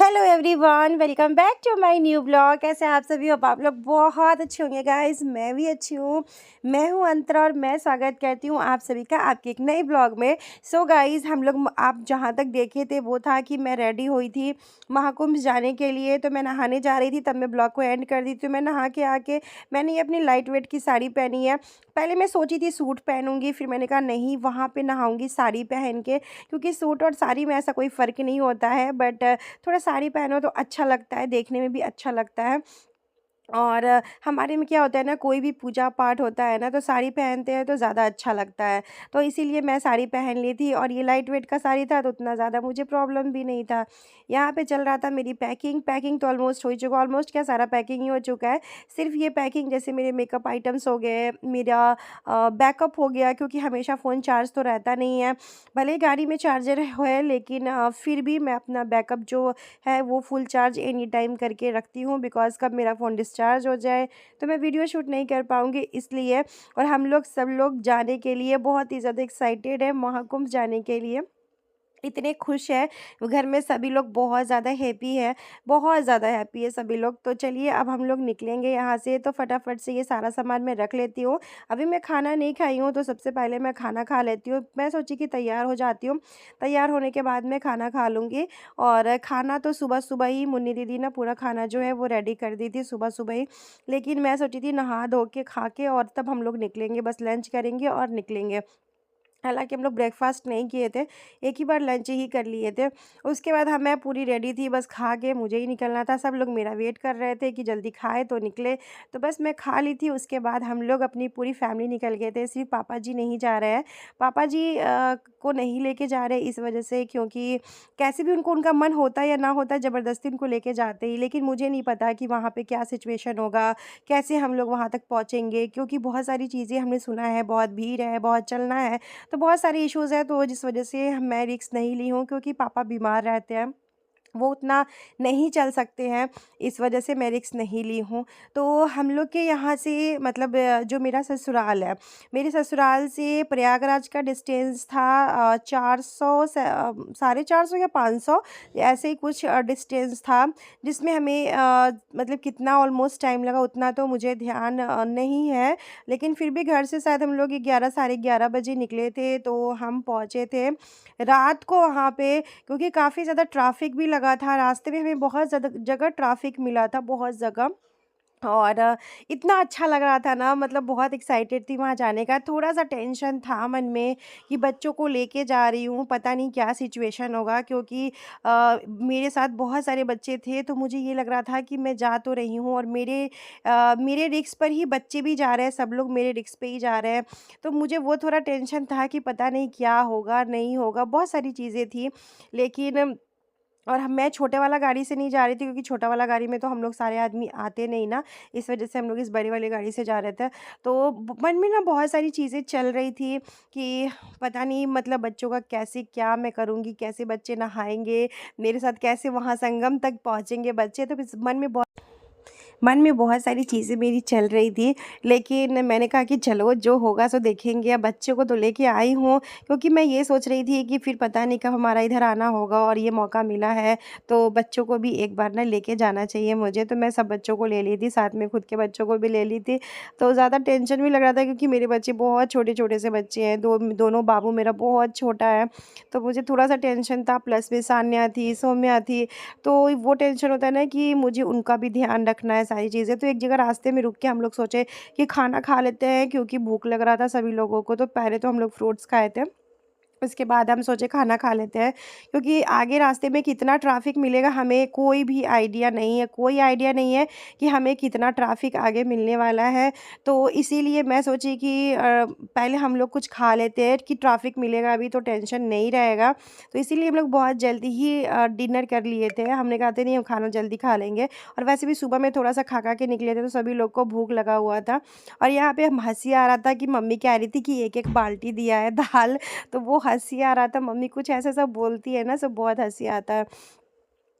Hello everyone, welcome back to my new blog. कैसे आप सभी हो? आप लोग बहुत अच्छे होंगे गाइस। मैं भी अच्छी हूँ। मैं हूँ अंतरा और मैं स्वागत करती हूँ आप सभी का आपके एक नए ब्लॉग में। सो गाइस, हम लोग आप जहाँ तक देखे थे वो था कि मैं रेडी हुई थी महाकुंभ जाने के लिए। तो मैं नहाने जा रही थी, तब मैं ब्लॉग को एंड कर दी। तो मैं नहा के आके मैंने ये अपनी लाइट वेट की साड़ी पहनी है। पहले मैं सोची थी सूट पहनूंगी, फिर मैंने कहा नहीं, वहाँ पर नहाऊंगी साड़ी पहन के, क्योंकि सूट और साड़ी में ऐसा कोई फ़र्क नहीं होता है। बट थोड़ा साड़ी पहनो तो अच्छा लगता है, देखने में भी अच्छा लगता है। और हमारे में क्या होता है ना, कोई भी पूजा पाठ होता है ना तो साड़ी पहनते हैं तो ज़्यादा अच्छा लगता है। तो इसीलिए मैं साड़ी पहन ली थी और ये लाइट वेट का साड़ी था तो उतना ज़्यादा मुझे प्रॉब्लम भी नहीं था। यहाँ पे चल रहा था मेरी पैकिंग तो ऑलमोस्ट हो ही चुका, ऑलमोस्ट क्या सारा पैकिंग ही हो चुका है। सिर्फ ये पैकिंग जैसे मेरे मेकअप आइटम्स हो गए, मेरा बैकअप हो गया, क्योंकि हमेशा फ़ोन चार्ज तो रहता नहीं है। भले ही गाड़ी में चार्जर है लेकिन फिर भी मैं अपना बैकअप जो है वो फुल चार्ज एनी टाइम करके रखती हूँ, बिकॉज़ कब मेरा फ़ोन डिस्चार्ज हो जाए तो मैं वीडियो शूट नहीं कर पाऊँगी, इसलिए। और हम लोग सब लोग जाने के लिए बहुत ही ज़्यादा एक्साइटेड है महाकुंभ जाने के लिए। इतने खुश हैं, घर में सभी लोग बहुत ज़्यादा हैप्पी है, बहुत ज़्यादा हैप्पी है सभी लोग। तो चलिए अब हम लोग निकलेंगे यहाँ से, तो फटाफट से ये सारा सामान मैं रख लेती हूँ। अभी मैं खाना नहीं खाई हूँ तो सबसे पहले मैं खाना खा लेती हूँ। मैं सोची कि तैयार हो जाती हूँ, तैयार होने के बाद मैं खाना खा लूँगी। और खाना तो सुबह-सुबह ही मुन्नी दीदी ना पूरा खाना जो है वो रेडी कर दी थी सुबह-सुबह ही। लेकिन मैं सोची थी नहा धो के खा के और तब हम लोग निकलेंगे, बस लंच करेंगे और निकलेंगे। हालाँकि हम लोग ब्रेकफ़ास्ट नहीं किए थे, एक ही बार लंच ही कर लिए थे। उसके बाद मैं पूरी रेडी थी, बस खा के मुझे ही निकलना था। सब लोग मेरा वेट कर रहे थे कि जल्दी खाएँ तो निकले, तो बस मैं खा ली थी। उसके बाद हम लोग अपनी पूरी फ़ैमिली निकल गए थे, सिर्फ़ पापा जी नहीं जा रहे हैं। पापा जी को नहीं लेके जा रहे इस वजह से, क्योंकि कैसे भी उनको उनका मन होता है या ना होता है, ज़बरदस्ती उनको लेके जाते ही। लेकिन मुझे नहीं पता कि वहाँ पे क्या सिचुएशन होगा, कैसे हम लोग वहाँ तक पहुँचेंगे, क्योंकि बहुत सारी चीज़ें हमने सुना है, बहुत भीड़ है, बहुत चलना है। तो बहुत सारे इश्यूज़ हैं, तो जिस वजह से मैं रिस्क नहीं ली हूँ, क्योंकि पापा बीमार रहते हैं, वो उतना नहीं चल सकते हैं, इस वजह से मैं रिस्क नहीं ली हूँ। तो हम लोग के यहाँ से मतलब जो मेरा ससुराल है, मेरे ससुराल से प्रयागराज का डिस्टेंस था 400 से साढ़े 400 या 500, ऐसे ही कुछ डिस्टेंस था, जिसमें हमें मतलब कितना ऑलमोस्ट टाइम लगा उतना तो मुझे ध्यान नहीं है। लेकिन फिर भी घर से शायद हम लोग 11 साढ़े 11 बजे निकले थे, तो हम पहुँचे थे रात को वहाँ पे, क्योंकि काफ़ी ज़्यादा ट्रैफ़िक भी लगा था। रास्ते में हमें बहुत ज़्यादा जगह ट्रैफ़िक मिला था, बहुत जगह। और इतना अच्छा लग रहा था ना, मतलब बहुत एक्साइटेड थी वहाँ जाने का। थोड़ा-सा टेंशन था मन में कि बच्चों को लेके जा रही हूँ, पता नहीं क्या सिचुएशन होगा, क्योंकि मेरे साथ बहुत सारे बच्चे थे, तो मुझे ये लग रहा था कि मैं जा तो रही हूँ और मेरे रिस्क पर ही बच्चे भी जा रहे हैं, सब लोग मेरे रिस्क पे ही जा रहे हैं। तो मुझे वो थोड़ा टेंशन था कि पता नहीं क्या होगा, नहीं होगा, बहुत सारी चीज़ें थी। लेकिन और मैं छोटे वाला गाड़ी से नहीं जा रही थी, क्योंकि छोटा वाला गाड़ी में तो हम लोग सारे आदमी आते नहीं ना, इस वजह से हम लोग इस बड़ी वाली गाड़ी से जा रहे थे। तो मन में ना बहुत सारी चीज़ें चल रही थी कि पता नहीं मतलब बच्चों का कैसे क्या मैं करूँगी, कैसे बच्चे नहाएंगे, मेरे साथ कैसे वहाँ संगम तक पहुँचेंगे बच्चे। तो इस मन में बहुत सारी चीज़ें मेरी चल रही थी, लेकिन मैंने कहा कि चलो जो होगा सो देखेंगे। अब बच्चों को तो लेके आई हूँ, क्योंकि मैं ये सोच रही थी कि फिर पता नहीं कब हमारा इधर आना होगा और ये मौका मिला है, तो बच्चों को भी एक बार ना लेके जाना चाहिए मुझे। तो मैं सब बच्चों को ले ली थी, साथ में खुद के बच्चों को भी ले ली थी। तो ज़्यादा टेंशन भी लग रहा था, क्योंकि मेरे बच्चे बहुत छोटे-छोटे से बच्चे हैं, दोनों बाबू मेरा बहुत छोटा है, तो मुझे थोड़ा-सा टेंशन था। प्लस में सान्या थी, सौम्या थी, तो वो टेंशन होता है ना कि मुझे उनका भी ध्यान रखना है, सारी चीज़ें। तो एक जगह रास्ते में रुक के हम लोग सोचे कि खाना खा लेते हैं, क्योंकि भूख लग रहा था सभी लोगों को। तो पहले तो हम लोग फ्रूट्स खाए थे, उसके बाद हम सोचे खाना खा लेते हैं, क्योंकि आगे रास्ते में कितना ट्रैफ़िक मिलेगा हमें कोई भी आइडिया नहीं है, कोई आइडिया नहीं है कि हमें कितना ट्रैफ़िक आगे मिलने वाला है। तो इसीलिए मैं सोची कि पहले हम लोग कुछ खा लेते हैं कि ट्रैफ़िक मिलेगा अभी तो टेंशन नहीं रहेगा। तो इसीलिए हम लोग बहुत जल्दी ही डिनर कर लिए थे। हमने कहा था नहीं, हम खाना जल्दी खा लेंगे, और वैसे भी सुबह में थोड़ा-सा खा-खा के निकले थे, तो सभी लोग को भूख लगा हुआ था। और यहाँ पे हम हँसी आ रहा था कि मम्मी कह रही थी कि एक-एक बाल्टी दिया है दाल, तो वो हँसी आ रहा था। मम्मी कुछ ऐसा-ऐसा बोलती है ना, सब बहुत हँसी आता है।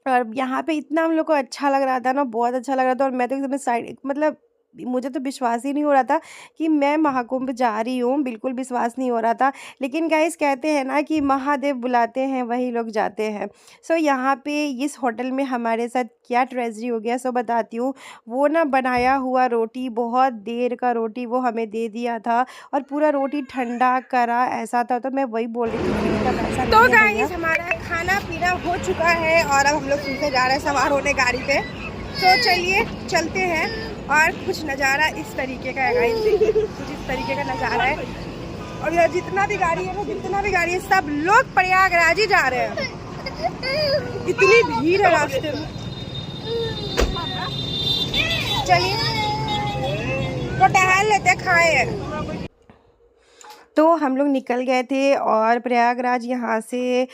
और यहाँ पे इतना हम लोग को अच्छा लग रहा था ना, बहुत अच्छा लग रहा था, और मैं तो एकदम साइड मतलब मुझे तो विश्वास ही नहीं हो रहा था कि मैं महाकुंभ जा रही हूँ, बिल्कुल विश्वास नहीं हो रहा था। लेकिन गाइस कहते हैं ना कि महादेव बुलाते हैं वही लोग जाते हैं। सो यहाँ पे इस होटल में हमारे साथ क्या ट्रेजेडी हो गया सो बताती हूँ। वो ना बनाया हुआ रोटी, बहुत देर का रोटी वो हमें दे दिया था और पूरा रोटी ठंडा करा ऐसा था। तो मैं वही बोल रही थी कि इतना पैसा नहीं है भैया। गाइस हमारा खाना पीना हो चुका है और अब हम लोग फिर से जा रहे हैं सवार होने गाड़ी पे। तो चलिए चलते हैं और कुछ नज़ारा इस तरीके का है गाइस, देखिए कुछ इस तरीके का नज़ारा है। और यहाँ जितना भी गाड़ी है ना, जितना भी गाड़ी है, सब लोग प्रयागराज ही जा रहे हैं। इतनी भीड़ है रास्ते में। चलिए तो टहल लेते खाए। तो हम लोग निकल गए थे और प्रयागराज यहाँ से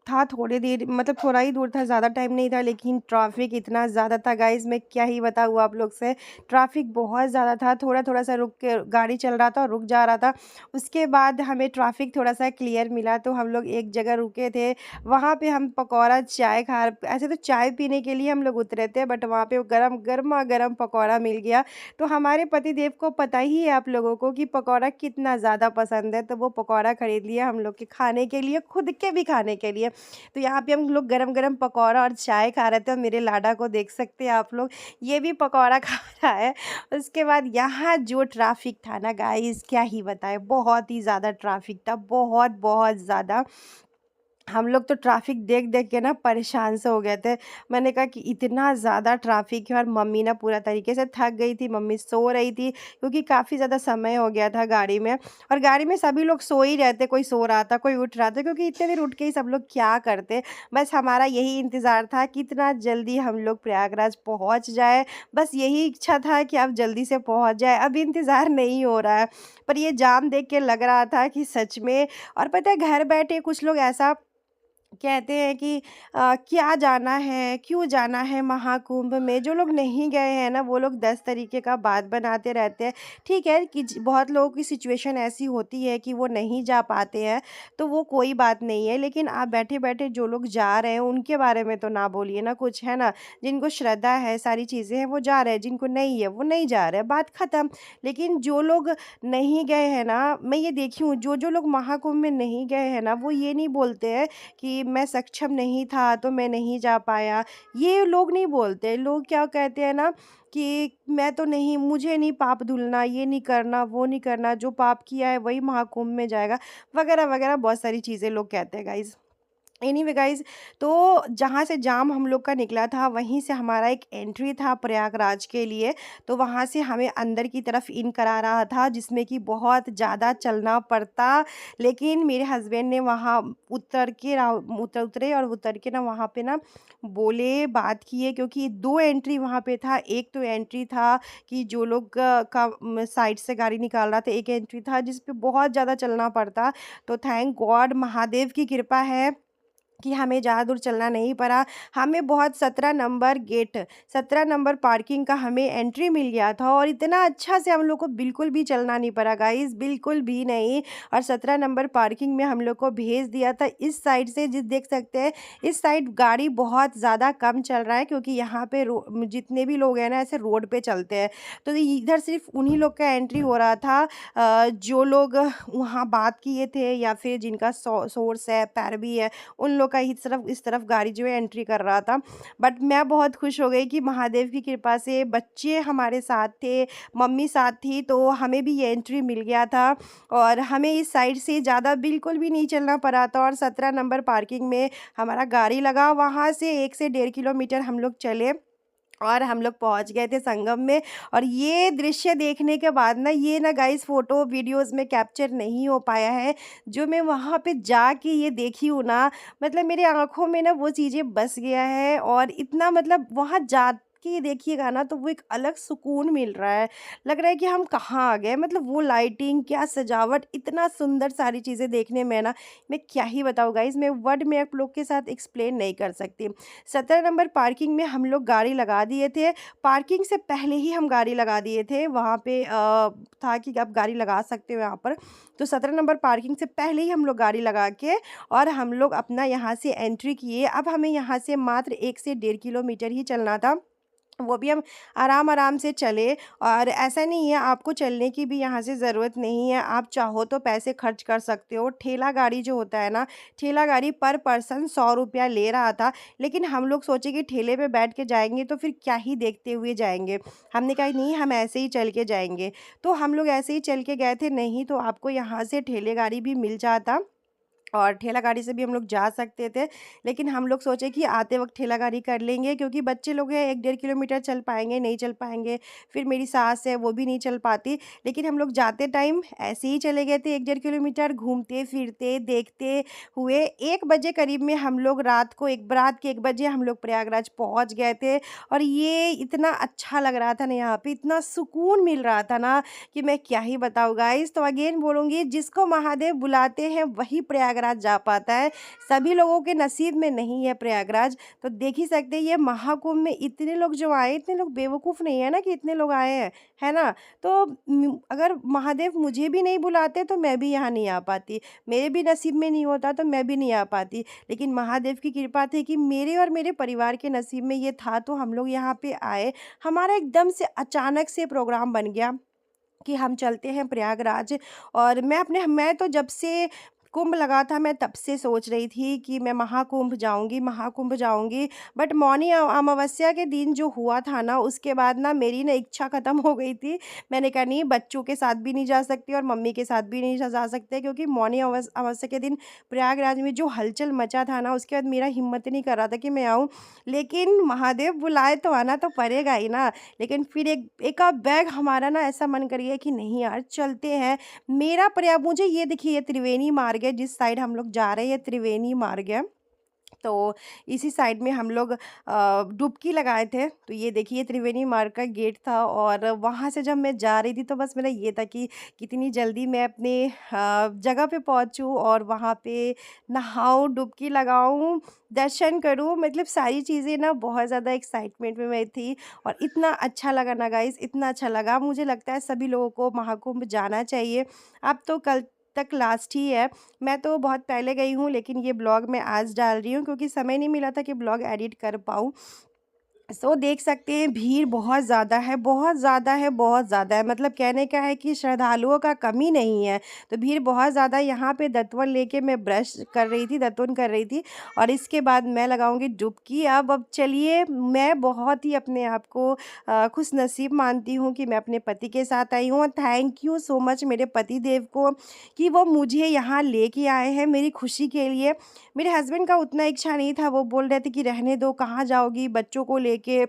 था थोड़ी देर, मतलब थोड़ा ही दूर था, ज़्यादा टाइम नहीं था। लेकिन ट्रैफिक इतना ज़्यादा था गाइस, मैं क्या ही बताऊँ आप लोग से। ट्रैफिक बहुत ज़्यादा था, थोड़ा थोड़ा सा रुक के गाड़ी चल रहा था और रुक जा रहा था। उसके बाद हमें ट्रैफिक थोड़ा सा क्लियर मिला तो हम लोग एक जगह रुके थे। वहाँ पे हम पकौड़ा चाय खा, ऐसे तो चाय पीने के लिए हम लोग उतरे थे, बट वहाँ पे गर्मा गर्म पकौड़ा मिल गया। तो हमारे पतिदेव को पता ही है आप लोगों को कि पकौड़ा कितना ज़्यादा पसंद है, तो वो पकौड़ा ख़रीद लिया हम लोग के खाने के लिए, खुद के भी खाने के लिए। तो यहाँ पे हम लोग गरम गरम पकौड़ा और चाय खा रहे थे और मेरे लाडा को देख सकते हैं आप लोग, ये भी पकौड़ा खा रहा है। उसके बाद यहाँ जो ट्रैफिक था ना गाइस, क्या ही बताएं, बहुत ही ज़्यादा ट्रैफिक था, बहुत बहुत ज़्यादा। हम लोग तो ट्रैफिक देख देख के ना परेशान से हो गए थे। मैंने कहा कि इतना ज़्यादा ट्रैफिक है, और मम्मी ना पूरा तरीके से थक गई थी, मम्मी सो रही थी क्योंकि काफ़ी ज़्यादा समय हो गया था गाड़ी में। और गाड़ी में सभी लोग सो ही रहते, कोई सो रहा था, कोई उठ रहा था, क्योंकि इतने देर उठ के ही सब लोग क्या करते। बस हमारा यही इंतज़ार था कि इतना जल्दी हम लोग प्रयागराज पहुँच जाए, बस यही इच्छा था कि अब जल्दी से पहुँच जाए, अब इंतज़ार नहीं हो रहा है। पर ये जाम देख के लग रहा था कि सच में। और पता है घर बैठे कुछ लोग ऐसा कहते हैं कि क्या जाना है, क्यों जाना है महाकुंभ में। जो लोग नहीं गए हैं ना, वो लोग 10 तरीके का बात बनाते रहते हैं। ठीक है कि बहुत लोगों की सिचुएशन ऐसी होती है कि वो नहीं जा पाते हैं, तो वो कोई बात नहीं है। लेकिन आप बैठे-बैठे जो लोग जा रहे हैं उनके बारे में तो ना बोलिए ना कुछ, है ना। जिनको श्रद्धा है, सारी चीज़ें हैं, वो जा रहे हैं, जिनको नहीं है वो नहीं जा रहे हैं, बात ख़त्म। लेकिन जो लोग नहीं गए हैं ना, मैं ये देखी हूँ, जो लोग महाकुंभ में नहीं गए हैं ना, वो ये नहीं बोलते हैं कि मैं सक्षम नहीं था तो मैं नहीं जा पाया। ये लोग नहीं बोलते। लोग क्या कहते हैं ना कि मैं तो नहीं, मुझे नहीं पाप धुलना, ये नहीं करना, वो नहीं करना, जो पाप किया है वही महाकुंभ में जाएगा, वगैरह-वगैरह बहुत सारी चीज़ें लोग कहते हैं गाइज़। एनीवे गाइज़, तो जहाँ से जाम हम लोग का निकला था वहीं से हमारा एक एंट्री था प्रयागराज के लिए। तो वहाँ से हमें अंदर की तरफ इन करा रहा था, जिसमें कि बहुत ज़्यादा चलना पड़ता। लेकिन मेरे हस्बैंड ने वहाँ उतर के उतरे और उतर के ना वहाँ पे ना बोले, बात किए, क्योंकि 2 एंट्री वहाँ पे था। एक तो एंट्री था कि जो लोग साइड से गाड़ी निकाल रहा था, एक एंट्री था जिस पे बहुत ज़्यादा चलना पड़ता। तो थैंक गॉड, महादेव की कृपा है कि हमें ज़्यादा दूर चलना नहीं पड़ा। हमें बहुत 17 नंबर पार्किंग का हमें एंट्री मिल गया था, और इतना अच्छा से हम लोग को बिल्कुल भी चलना नहीं पड़ा गाइस, बिल्कुल भी नहीं। और 17 नंबर पार्किंग में हम लोग को भेज दिया था इस साइड से, जिस देख सकते हैं इस साइड गाड़ी बहुत ज़्यादा कम चल रहा है, क्योंकि यहाँ पे जितने भी लोग हैं ना ऐसे रोड पे चलते हैं। तो इधर सिर्फ उन्हीं लोग का एंट्री हो रहा था जो लोग वहाँ बात किए थे, या फिर जिनका सोर्स है, पैरवी है, उन लोग का ही तरफ इस तरफ गाड़ी जो है एंट्री कर रहा था। बट मैं बहुत खुश हो गई कि महादेव की कृपा से बच्चे हमारे साथ थे, मम्मी साथ थी, तो हमें भी ये एंट्री मिल गया था। और हमें इस साइड से ज़्यादा बिल्कुल भी नहीं चलना पड़ा था, और 17 नंबर पार्किंग में हमारा गाड़ी लगा। वहाँ से 1 से 1.5 किलोमीटर हम लोग चले और हम लोग पहुंच गए थे संगम में। और ये दृश्य देखने के बाद ना, ये ना गाइस फ़ोटो वीडियोस में कैप्चर नहीं हो पाया है। जो मैं वहाँ पे जाके ये देखी हूँ ना, मतलब मेरे आँखों में ना वो चीज़ें बस गया है। और इतना मतलब वहाँ जा के देखिएगा ना तो वो एक अलग सुकून मिल रहा है, लग रहा है कि हम कहाँ आ गए। मतलब वो लाइटिंग, क्या सजावट, इतना सुंदर, सारी चीज़ें देखने में ना, मैं क्या ही बताऊँ गाइस, मैं वर्ड में आप लोग के साथ एक्सप्लेन नहीं कर सकती। 17 नंबर पार्किंग में हम लोग गाड़ी लगा दिए थे। पार्किंग से पहले ही हम गाड़ी लगा दिए थे, वहाँ पे था कि आप गाड़ी लगा सकते हो यहाँ पर। तो 17 नंबर पार्किंग से पहले ही हम लोग गाड़ी लगा के और हम लोग अपना यहाँ से एंट्री किए। अब हमें यहाँ से मात्र 1 से 1.5 किलोमीटर ही चलना था। वो भी हम आराम-आराम से चले। और ऐसा नहीं है, आपको चलने की भी यहाँ से ज़रूरत नहीं है, आप चाहो तो पैसे खर्च कर सकते हो। ठेला गाड़ी जो होता है ना, ठेला गाड़ी पर पर्सन ₹100 ले रहा था, लेकिन हम लोग सोचे कि ठेले पे बैठ के जाएँगे तो फिर क्या ही देखते हुए जाएँगे। हमने कहा नहीं, हम ऐसे ही चल के जाएँगे। तो हम लोग ऐसे ही चल के गए थे, नहीं तो आपको यहाँ से ठेले गाड़ी भी मिल जाता और ठेला गाड़ी से भी हम लोग जा सकते थे। लेकिन हम लोग सोचे कि आते वक़्त ठेला गाड़ी कर लेंगे, क्योंकि बच्चे लोग हैं, 1 डेढ़ किलोमीटर चल पाएँगे, नहीं चल पाएँगे। फिर मेरी सास है, वो भी नहीं चल पाती। लेकिन हम लोग जाते टाइम ऐसे ही चले गए थे 1 डेढ़ किलोमीटर घूमते-फिरते, देखते हुए। 1 बजे करीब में हम लोग रात के 1 बजे हम लोग प्रयागराज पहुँच गए थे। और ये इतना अच्छा लग रहा था ना यहाँ पे, इतना सुकून मिल रहा था ना कि मैं क्या ही बताऊँ गाइस। तो अगेन बोलूँगी, जिसको महादेव बुलाते हैं वही प्रयागराज जा पाता है। सभी लोगों के नसीब में नहीं है प्रयागराज। तो देख ही सकते हैं, ये महाकुंभ में इतने लोग जो आए, इतने लोग बेवकूफ़ नहीं है ना कि इतने लोग आए हैं, है ना? तो अगर महादेव मुझे भी नहीं बुलाते तो मैं भी यहाँ नहीं आ पाती। मेरे भी नसीब में नहीं होता तो मैं भी नहीं आ पाती। लेकिन महादेव की कृपा थी कि मेरे और मेरे परिवार के नसीब में ये था, तो हम लोग यहाँ पे आए। हमारा एकदम से अचानक से प्रोग्राम बन गया कि हम चलते हैं प्रयागराज। और मैं तो जब से कुंभ लगा था, मैं तब से सोच रही थी कि मैं महाकुंभ जाऊँगी, महाकुंभ जाऊँगी। बट मौनी अमावस्या के दिन जो हुआ था ना, उसके बाद ना मेरी ना इच्छा ख़त्म हो गई थी। मैंने कहा नहीं, बच्चों के साथ भी नहीं जा सकती और मम्मी के साथ भी नहीं जा सकते, क्योंकि मौनी अमावस्या के दिन प्रयागराज में जो हलचल मचा था ना, उसके बाद मेरा हिम्मत नहीं कर रहा था कि मैं आऊँ। लेकिन महादेव बुलाए तो आना तो पड़ेगा ही ना। लेकिन फिर एक एक आध बैग हमारा ना ऐसा मन कर गया कि नहीं यार, चलते हैं। मुझे ये देखिए, ये त्रिवेणी मार्ग है, जिस साइड हम लोग जा रहे हैं, ये त्रिवेणी मार्ग है। तो इसी साइड में हम लोग डुबकी लगाए थे। तो ये देखिए, त्रिवेणी मार्ग का गेट था और वहाँ से जब मैं जा रही थी तो बस मेरा ये था कि कितनी जल्दी मैं अपने जगह पे पहुँचूँ और वहाँ पे नहाऊँ, डुबकी लगाऊँ, दर्शन करूँ। मतलब सारी चीज़ें ना बहुत ज़्यादा एक्साइटमेंट में मैं थी। और इतना अच्छा लगा ना गाइस, इतना अच्छा लगा। मुझे लगता है सभी लोगों को महाकुंभ जाना चाहिए। अब तो कल तक लास्ट ही है। मैं तो बहुत पहले गई हूँ, लेकिन ये ब्लॉग मैं आज डाल रही हूँ क्योंकि समय नहीं मिला था कि ब्लॉग एडिट कर पाऊँ। देख सकते हैं, भीड़ बहुत ज़्यादा है, बहुत ज़्यादा है, बहुत ज़्यादा है। मतलब कहने का है कि श्रद्धालुओं का कमी नहीं है। तो भीड़ बहुत ज़्यादा है। यहाँ पे दतवन लेके मैं ब्रश कर रही थी, दातुन कर रही थी और इसके बाद मैं लगाऊँगी डुबकी। अब चलिए, मैं बहुत ही अपने आप को खुशनसीब मानती हूँ कि मैं अपने पति के साथ आई हूँ। और थैंक यू सो मच मेरे पति देव को कि वो मुझे यहाँ लेके आए हैं मेरी खुशी के लिए। मेरे हस्बैंड का उतना इच्छा नहीं था, वो बोल रहे थे कि रहने दो, कहाँ जाओगी बच्चों को लेके,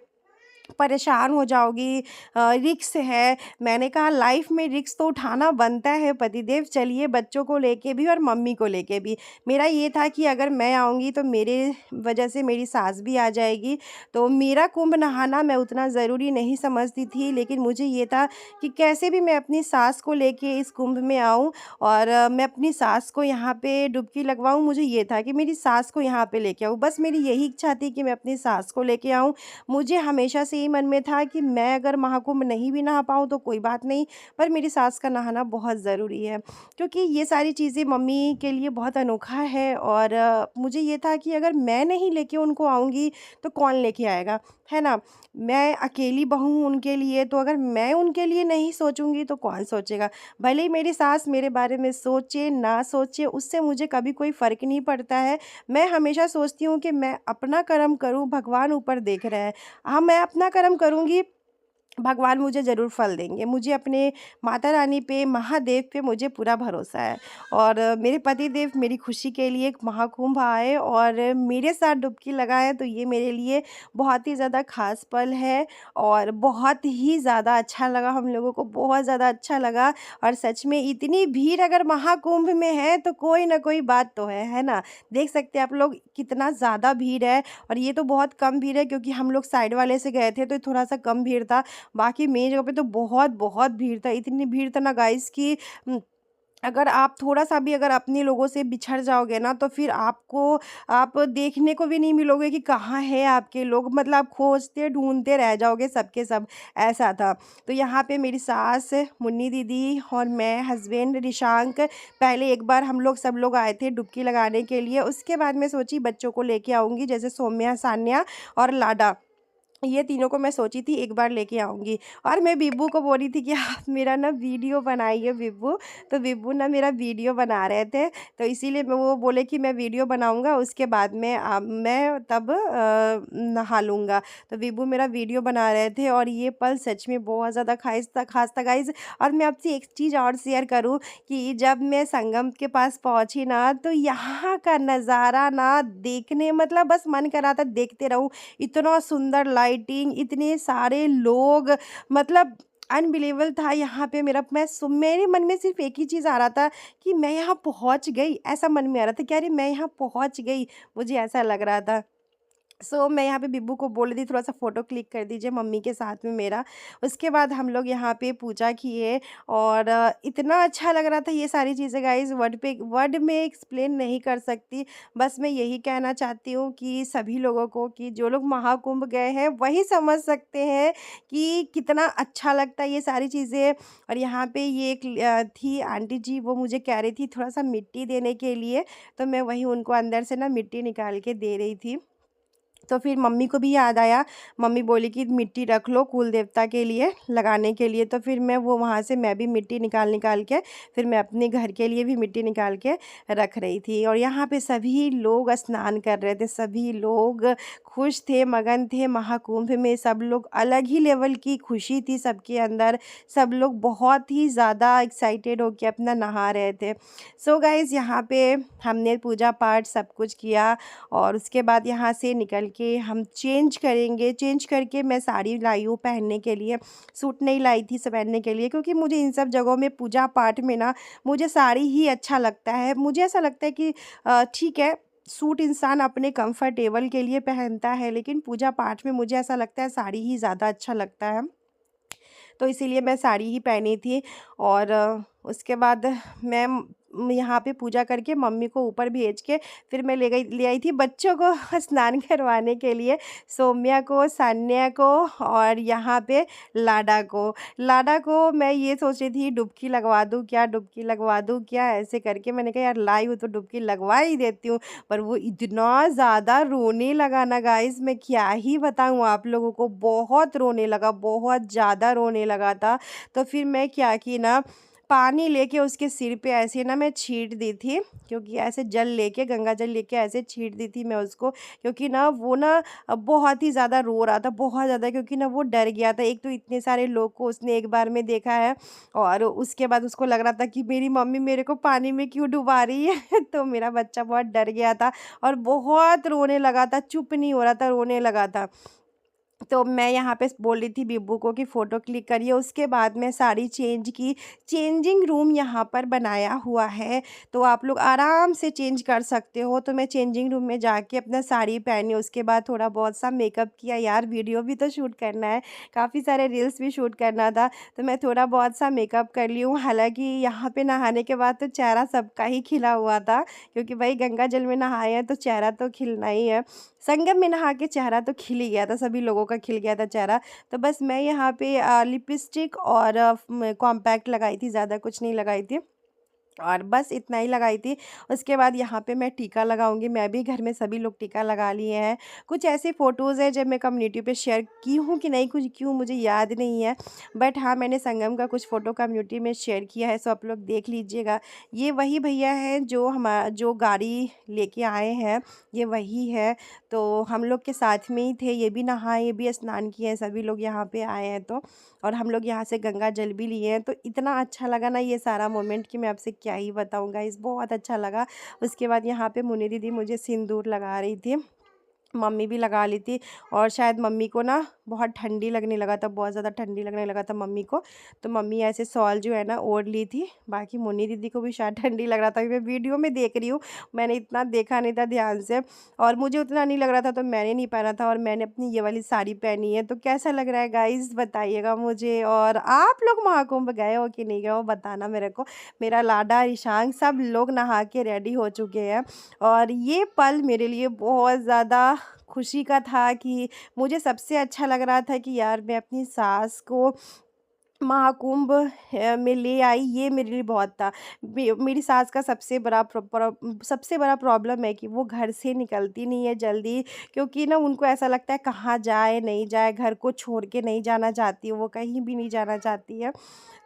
परेशान हो जाओगी, रिस्क है। मैंने कहा लाइफ में रिस्क तो उठाना बनता है पतिदेव, चलिए बच्चों को लेके भी और मम्मी को लेके भी। मेरा ये था कि अगर मैं आऊँगी तो मेरे वजह से मेरी सास भी आ जाएगी। तो मेरा कुंभ नहाना मैं उतना ज़रूरी नहीं समझती थी, लेकिन मुझे ये था कि कैसे भी मैं अपनी सास को लेके इस कुंभ में आऊँ और मैं अपनी सास को यहाँ पे डुबकी लगवाऊँ। मुझे ये था कि मेरी सास को यहाँ पे लेके आऊँ, बस मेरी यही इच्छा थी कि मैं अपनी सास को लेके आऊँ। मुझे हमेशा से ही मन में था कि मैं अगर महाकुंभ नहीं भी नहा पाऊँ तो कोई बात नहीं, पर मेरी सास का नहाना बहुत ज़रूरी है, क्योंकि ये सारी चीज़ें मम्मी के लिए बहुत अनोखा है। और मुझे ये था कि अगर मैं नहीं लेके उनको आऊँगी तो कौन लेके आएगा, है ना? मैं अकेली बहू हूँ उनके लिए, तो अगर मैं उनके लिए नहीं सोचूँगी तो कौन सोचेगा? भले ही मेरी सास मेरे बारे में सोचे ना सोचे, उससे मुझे कभी कोई फ़र्क नहीं पड़ता है। मैं हमेशा सोचती हूँ कि मैं अपना कर्म करूँ, भगवान ऊपर देख रहे हैं। हाँ, मैं अपना कर्म करूँगी, भगवान मुझे ज़रूर फल देंगे। मुझे अपने माता रानी पे, महादेव पे मुझे पूरा भरोसा है। और मेरे पतिदेव मेरी खुशी के लिए एक महाकुंभ आए और मेरे साथ डुबकी लगाए, तो ये मेरे लिए बहुत ही ज़्यादा ख़ास पल है। और बहुत ही ज़्यादा अच्छा लगा, हम लोगों को बहुत ज़्यादा अच्छा लगा। और सच में इतनी भीड़ अगर महाकुंभ में है तो कोई ना कोई बात तो है ना? देख सकते हैं आप लोग कितना ज़्यादा भीड़ है। और ये तो बहुत कम भीड़ है क्योंकि हम लोग साइड वाले से गए थे तो थोड़ा-सा कम भीड़ था। बाकी मेन जगह पे तो बहुत बहुत भीड़ था। इतनी भीड़ था ना गाइस कि अगर आप थोड़ा-सा भी अगर अपने लोगों से बिछड़ जाओगे ना, तो फिर आप देखने को भी नहीं मिलोगे कि कहाँ हैं आपके लोग। मतलब आप खोजते ढूँढते रह जाओगे सब के सब, ऐसा था। तो यहाँ पे मेरी सास, मुन्नी दीदी और मैं, हस्बैंड रिशांक, पहले एक बार हम लोग सब लोग आए थे डुबकी लगाने के लिए। उसके बाद मैं सोची बच्चों को लेके आऊँगी, जैसे सौम्या, सान्या और लाडा। ये तीनों को मैं सोची थी एक बार लेके आऊँगी। और मैं बिब्बू को बोल रही थी कि आप मेरा ना वीडियो बनाइए बिब्बू। तो बिब्बू ना मेरा वीडियो बना रहे थे, तो इसीलिए मैं वो बोले कि मैं वीडियो बनाऊँगा, उसके बाद में मैं तब नहा लूँगा। तो बिब्बू मेरा वीडियो बना रहे थे और ये पल सच में बहुत ज़्यादा ख़ास था गाइज़। और मैं आपसे एक चीज़ और शेयर करूँ कि जब मैं संगम के पास पहुँची ना, तो यहाँ का नज़ारा ना देखने मतलब बस मन कर रहा था देखते रहूँ। इतना सुंदर लाइटिंग, इतने सारे लोग, मतलब अनबिलीवेबल था यहाँ पे। मेरे मन में सिर्फ़ एक ही चीज़ आ रहा था कि मैं यहाँ पहुँच गई, ऐसा मन में आ रहा था कि अरे मैं यहाँ पहुँच गई, मुझे ऐसा लग रहा था। मैं यहाँ पे बिब्बू को बोल रही थी थोड़ा-सा फ़ोटो क्लिक कर दीजिए मम्मी के साथ में मेरा। उसके बाद हम लोग यहाँ पे पूजा किए और इतना अच्छा लग रहा था ये सारी चीज़ें गाइज़, वर्ड में एक्सप्लेन नहीं कर सकती। बस मैं यही कहना चाहती हूँ कि सभी लोगों को कि जो लोग महाकुंभ गए हैं वही समझ सकते हैं कि कितना अच्छा लगता है ये सारी चीज़ें। और यहाँ पे ये एक थी आंटी जी, वो मुझे कह रही थी थोड़ा-सा मिट्टी देने के लिए, तो मैं वहीं उनको अंदर से ना मिट्टी निकाल के दे रही थी। तो फिर मम्मी को भी याद आया, मम्मी बोली कि मिट्टी रख लो कुल देवता के लिए लगाने के लिए। तो फिर मैं वो वहाँ से मैं भी मिट्टी निकाल के फिर मैं अपने घर के लिए भी मिट्टी निकाल के रख रही थी। और यहाँ पे सभी लोग स्नान कर रहे थे, सभी लोग खुश थे, मगन थे महाकुंभ में। सब लोग अलग ही लेवल की खुशी थी सबके अंदर, सब लोग बहुत ही ज़्यादा एक्साइटेड होके अपना नहा रहे थे। गाइज़ यहाँ पे हमने पूजा पाठ सब कुछ किया और उसके बाद यहाँ से निकल के हम चेंज करेंगे। चेंज करके मैं साड़ी लाई हूँ पहनने के लिए, सूट नहीं लाई थी पहनने के लिए, क्योंकि मुझे इन सब जगहों में पूजा पाठ में ना मुझे साड़ी ही अच्छा लगता है। मुझे ऐसा लगता है कि ठीक है, सूट इंसान अपने कंफर्टेबल के लिए पहनता है, लेकिन पूजा पाठ में मुझे ऐसा लगता है साड़ी ही ज़्यादा अच्छा लगता है। तो इसीलिए मैं साड़ी ही पहनी थी। और उसके बाद मैं यहाँ पे पूजा करके मम्मी को ऊपर भेज के फिर मैं ले आई थी बच्चों को स्नान करवाने के लिए, सौम्या को, सान्या को और यहाँ पे लाडा को मैं ये सोच रही थी डुबकी लगवा दूँ क्या, ऐसे करके मैंने कहा यार लाई हूँ तो डुबकी लगवा ही देती हूँ। पर वो इतना ज़्यादा रोने लगा ना गाइस, मैं क्या ही बताऊँ आप लोगों को, बहुत रोने लगा, बहुत ज़्यादा रोने लगा था। तो फिर मैं क्या की ना, पानी लेके उसके सिर पे ऐसे ना मैं छींट दी थी, क्योंकि ऐसे गंगा जल लेके ऐसे छींट दी थी मैं उसको, क्योंकि ना वो ना बहुत ही ज़्यादा रो रहा था, बहुत ज़्यादा, क्योंकि ना वो डर गया था। एक तो इतने सारे लोग को उसने एक बार में देखा है और उसके बाद उसको लग रहा था कि मेरी मम्मी मेरे को पानी में क्यों डुबा रही है तो मेरा बच्चा बहुत डर गया था और बहुत रोने लगा था, चुप नहीं हो रहा था, रोने लगा था। तो मैं यहाँ पे बोल रही थी बिब्बू को कि फ़ोटो क्लिक करिए। उसके बाद मैं साड़ी चेंज की, चेंजिंग रूम यहाँ पर बनाया हुआ है, तो आप लोग आराम से चेंज कर सकते हो। तो मैं चेंजिंग रूम में जाके अपना साड़ी पहनी, उसके बाद थोड़ा बहुत सा मेकअप किया, यार वीडियो भी तो शूट करना है, काफ़ी सारे रील्स भी शूट करना था, तो मैं थोड़ा बहुत सा मेकअप कर ली हूँ। हालाँकि यहाँ पे नहाने के बाद तो चेहरा सबका ही खिला हुआ था, क्योंकि भाई गंगा जल में नहाए हैं तो चेहरा तो खिलना ही है। संगम में नहा के चेहरा तो खिल ही गया था, सभी लोगों का खिल गया था चेहरा। तो बस मैं यहाँ पे लिपस्टिक और कॉम्पैक्ट लगाई थी, ज़्यादा कुछ नहीं लगाई थी और बस इतना ही लगाई थी। उसके बाद यहाँ पे मैं टीका लगाऊंगी, मैं भी, घर में सभी लोग टीका लगा लिए हैं। कुछ ऐसी फ़ोटोज़ हैं जब मैं कम्युनिटी पे शेयर की हूँ कि नहीं, कुछ क्यों मुझे याद नहीं है, बट हाँ मैंने संगम का कुछ फ़ोटो कम्युनिटी में शेयर किया है, सो आप लोग देख लीजिएगा। ये वही भैया हैं जो गाड़ी लेके आए हैं, ये वही है। तो हम लोग के साथ में ही थे, ये भी नहाए, ये भी स्नान किए हैं, सभी लोग यहाँ पे आए हैं। तो और हम लोग यहाँ से गंगा जल भी लिए हैं। तो इतना अच्छा लगा ना ये सारा मोमेंट कि मैं आपसे क्या ही बताऊँ गाइस, बहुत अच्छा लगा। उसके बाद यहाँ पे मुन्नी दीदी मुझे सिंदूर लगा रही थी, मम्मी भी लगा ली थी और शायद मम्मी को ना बहुत ठंडी लगने लगा था, बहुत ज़्यादा ठंडी लगने लगा था मम्मी को, तो मम्मी ऐसे शॉल जो है ना ओढ़ ली थी। बाकी मुन्नी दीदी को भी शायद ठंडी लग रहा था, मैं वीडियो में देख रही हूँ, मैंने इतना देखा नहीं था ध्यान से, और मुझे उतना नहीं लग रहा था तो मैंने नहीं पहना था, और मैंने अपनी ये वाली साड़ी पहनी है। तो कैसा लग रहा है गाइस बताइएगा मुझे, और आप लोग महाकुंभ गए हो कि नहीं गए हो बताना मेरे को। मेरा लाडा, ईशान सब लोग नहा के रेडी हो चुके हैं और ये पल मेरे लिए बहुत ज़्यादा खुशी का था कि मुझे सबसे अच्छा लग रहा था कि यार मैं अपनी सास को महाकुंभ में ले आई, ये मेरे लिए बहुत था। मेरी सास का सबसे बड़ा प्रॉब्लम है कि वो घर से निकलती नहीं है जल्दी, क्योंकि ना उनको ऐसा लगता है कहाँ जाए नहीं जाए, घर को छोड़ के नहीं जाना चाहती है, वो कहीं भी नहीं जाना चाहती है।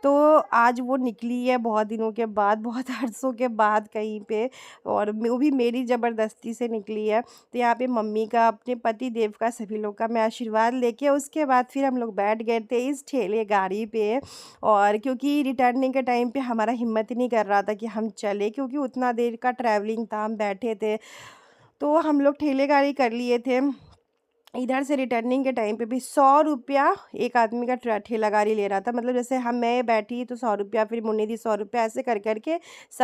तो आज वो निकली है बहुत दिनों के बाद, बहुत अरसों के बाद कहीं पे, और वो भी मेरी ज़बरदस्ती से निकली है। तो यहाँ पे मम्मी का, अपने पति देव का, सभी लोग का मैं आशीर्वाद लेके उसके बाद फिर हम लोग बैठ गए थे इस ठेले गाड़ी पे। और क्योंकि रिटर्निंग के टाइम पे हमारा हिम्मत ही नहीं कर रहा था कि हम चले, क्योंकि उतना देर का ट्रैवलिंग था, हम बैठे थे। तो हम लोग ठेले गाड़ी कर लिए थे। इधर से रिटर्निंग के टाइम पे भी 100 रुपया एक आदमी का ठेला गाड़ी ले रहा था। मतलब जैसे मैं बैठी तो 100 रुपया, फिर मुन्नी दी 100 रुपया, ऐसे कर करके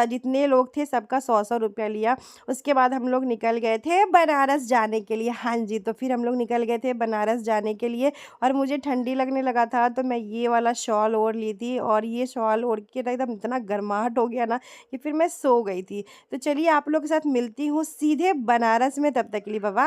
जितने लोग थे सबका 100 रुपया लिया। उसके बाद हम लोग निकल गए थे बनारस जाने के लिए। हाँ जी, तो फिर हम लोग निकल गए थे बनारस जाने के लिए। और मुझे ठंडी लगने लगा था, तो मैं ये वाला शॉल ओढ़ ली थी, और ये शॉल ओढ़ के ना एकदम इतना गर्माहट हो गया ना कि फिर मैं सो गई थी। तो चलिए आप लोग के साथ मिलती हूँ सीधे बनारस में, तब तक के लिए बाय बाय।